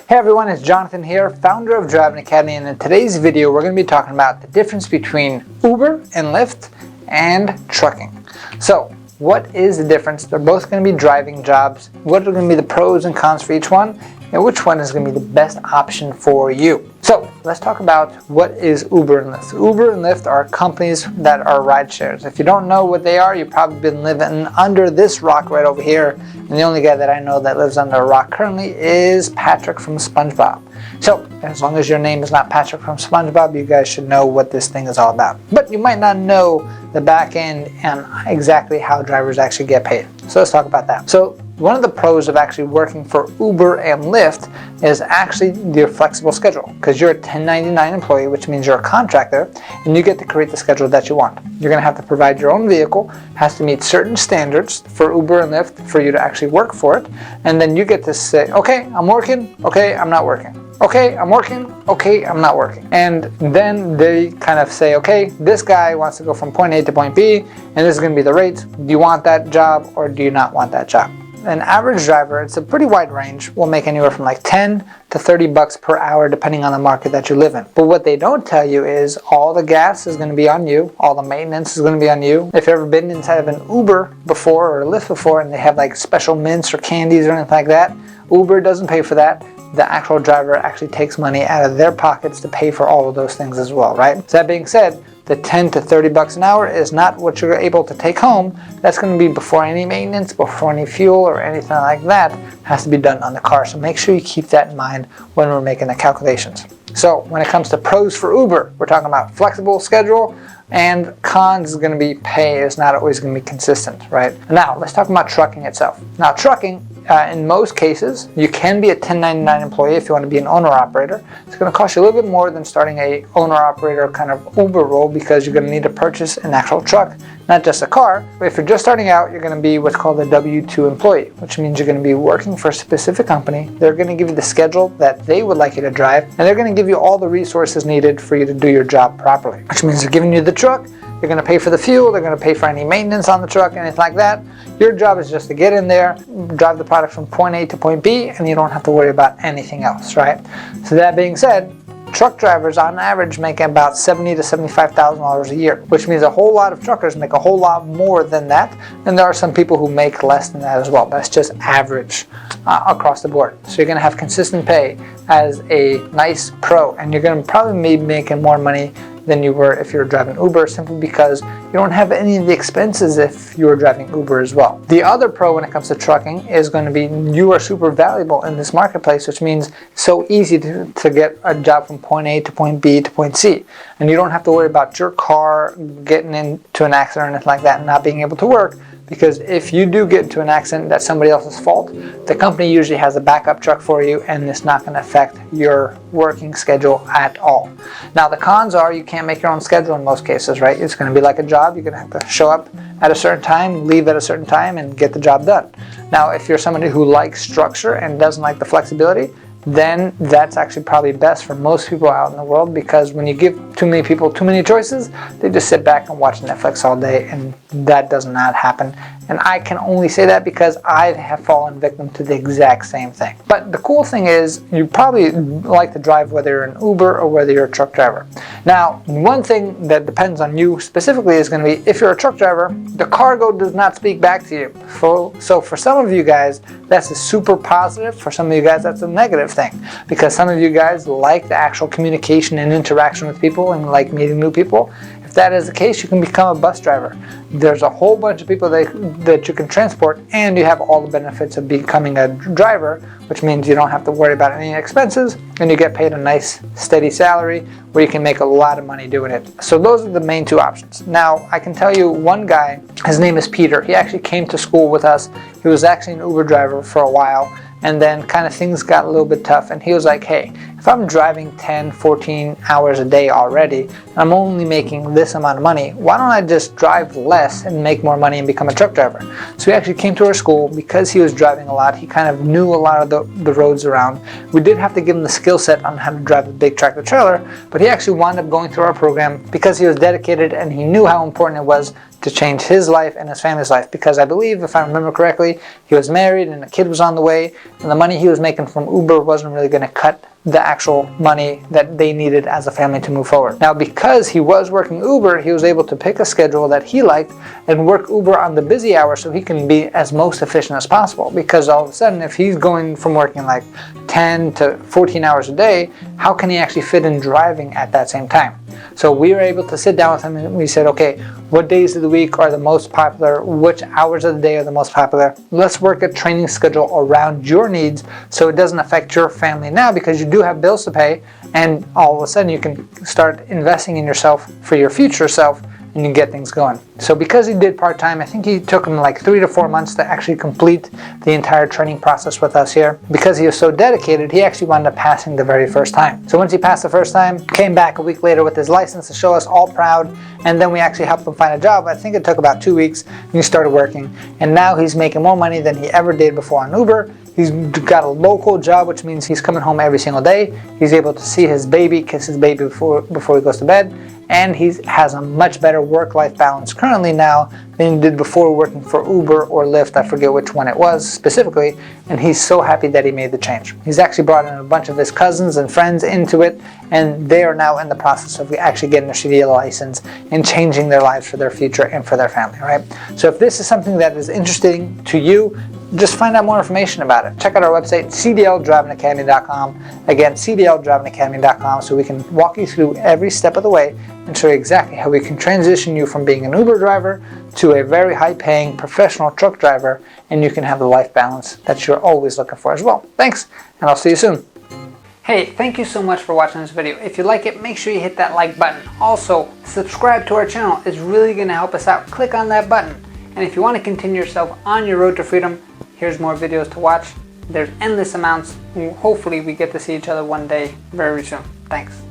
Hey everyone, it's Jonathan here, founder of Driving Academy, and in today's video we're going to be talking about the difference between Uber and Lyft and trucking. So, what is the difference? They're both going to be driving jobs. What are going to be the pros and cons for each one, and which one is going to be the best option for you? So, let's talk about what is Uber and Lyft. Uber and Lyft are companies that are ride shares. If you don't know what they are, you've probably been living under this rock right over here. And the only guy that I know that lives under a rock currently is Patrick from SpongeBob. So, as long as your name is not Patrick from SpongeBob, you guys should know what this thing is all about. But you might not know the back end and exactly how drivers actually get paid. So let's talk about that. So one of the pros of actually working for Uber and Lyft is actually your flexible schedule, because you're a 1099 employee, which means you're a contractor, and you get to create the schedule that you want. You're going to have to provide your own vehicle, has to meet certain standards for Uber and Lyft for you to actually work for it, and then you get to say, okay, I'm working, okay, I'm not working. Okay, I'm working, okay, I'm not working. And then they kind of say, okay, this guy wants to go from point A to point B, and this is going to be the rate. Do you want that job or do you not want that job? An average driver, it's a pretty wide range, will make anywhere from like 10 to 30 bucks per hour depending on the market that you live in. But what they don't tell you is all the gas is going to be on you, all the maintenance is going to be on you. If you've ever been inside of an Uber before or a Lyft before and they have like special mints or candies or anything like that, Uber doesn't pay for that. The actual driver actually takes money out of their pockets to pay for all of those things as well, right? So that being said, the 10 to 30 bucks an hour is not what you're able to take home. That's going to be before any maintenance, before any fuel or anything like that has to be done on the car. So make sure you keep that in mind when we're making the calculations. So when it comes to pros for Uber, we're talking about flexible schedule, and cons is going to be pay is not always going to be consistent, right? Now let's talk about trucking itself. Now trucking, in most cases, you can be a 1099 employee if you want to be an owner-operator. It's going to cost you a little bit more than starting a owner-operator kind of Uber role, because you're going to need to purchase an actual truck, not just a car. But if you're just starting out, you're going to be what's called a W-2 employee, which means you're going to be working for a specific company. They're going to give you the schedule that they would like you to drive, and they're going to give you all the resources needed for you to do your job properly, which means they're giving you the truck, they're going to pay for the fuel, they're going to pay for any maintenance on the truck, anything like that. Your job is just to get in there, drive the product from point A to point B, and you don't have to worry about anything else, right? So that being said, truck drivers on average make about $70,000 to $75,000 a year, which means a whole lot of truckers make a whole lot more than that, and there are some people who make less than that as well. That's just average across the board. So you're going to have consistent pay as a nice pro, and you're going to probably be making more money than you were if you were driving Uber, simply because you don't have any of the expenses if you were driving Uber as well. The other pro when it comes to trucking is going to be you are super valuable in this marketplace, which means it's so easy to get a job from point A to point B to point C. And you don't have to worry about your car getting into an accident or anything like that and not being able to work, because if you do get into an accident that's somebody else's fault, the company usually has a backup truck for you, and it's not going to affect your working schedule at all. Now the cons are you can't make your own schedule in most cases, right? It's going to be like a job. You're going to have to show up at a certain time, leave at a certain time, and get the job done. Now if you're somebody who likes structure and doesn't like the flexibility, then that's actually probably best for most people out in the world, because when you give too many people too many choices, they just sit back and watch Netflix all day, and that does not happen. And I can only say that because I have fallen victim to the exact same thing. But the cool thing is you probably like to drive whether you're an Uber or whether you're a truck driver. Now, one thing that depends on you specifically is going to be, if you're a truck driver, the cargo does not speak back to you. So for some of you guys, that's a super positive. For some of you guys, that's a negative thing, because some of you guys like the actual communication and interaction with people and like meeting new people. If that is the case, you can become a bus driver. There's a whole bunch of people that you can transport, and you have all the benefits of becoming a driver, which means you don't have to worry about any expenses, and you get paid a nice steady salary where you can make a lot of money doing it. So those are the main two options. Now I can tell you one guy, his name is Peter. He actually came to school with us. He was actually an Uber driver for a while, and then kind of things got a little bit tough, and he was like, hey, if I'm driving 10, 14 hours a day already, and I'm only making this amount of money, why don't I just drive less and make more money and become a truck driver? So he actually came to our school. Because he was driving a lot, he kind of knew a lot of the roads around. We did have to give him the skill set on how to drive a big tractor trailer, but he actually wound up going through our program because he was dedicated and he knew how important it was to change his life and his family's life. Because I believe, if I remember correctly, he was married and a kid was on the way, and the money he was making from Uber wasn't really going to cut the actual money that they needed as a family to move forward. Now, because he was working Uber, he was able to pick a schedule that he liked and work Uber on the busy hours so he can be as most efficient as possible. Because all of a sudden, if he's going from working like 10 to 14 hours a day, how can he actually fit in driving at that same time? So we were able to sit down with him and we said, okay, what days of the week are the most popular? Which hours of the day are the most popular? Let's work a training schedule around your needs so it doesn't affect your family now, because you do have bills to pay, and all of a sudden you can start investing in yourself for your future self and you get things going. So because he did part-time, I think he took him like 3 to 4 months to actually complete the entire training process with us here. Because he was so dedicated, he actually wound up passing the very first time. So once he passed the first time, came back a week later with his license to show us, all proud, and then we actually helped him find a job. I think it took about 2 weeks, and he started working, and now he's making more money than he ever did before on Uber. He's got a local job, which means he's coming home every single day. He's able to see his baby, kiss his baby before he goes to bed. And he has a much better work-life balance currently now than he did before working for Uber or Lyft. I forget which one it was specifically. And he's so happy that he made the change. He's actually brought in a bunch of his cousins and friends into it, and they are now in the process of actually getting their CDL license and changing their lives for their future and for their family, right? So if this is something that is interesting to you, just find out more information about it. Check out our website, cdldrivingacademy.com. Again, cdldrivingacademy.com, so we can walk you through every step of the way and show you exactly how we can transition you from being an Uber driver to a very high-paying professional truck driver, and you can have the life balance that you're always looking for as well. Thanks, and I'll see you soon. Hey, thank you so much for watching this video. If you like it, make sure you hit that like button. Also, subscribe to our channel. It's really going to help us out. Click on that button. And if you want to continue yourself on your road to freedom, here's more videos to watch. There's endless amounts. Hopefully we get to see each other one day very soon. Thanks.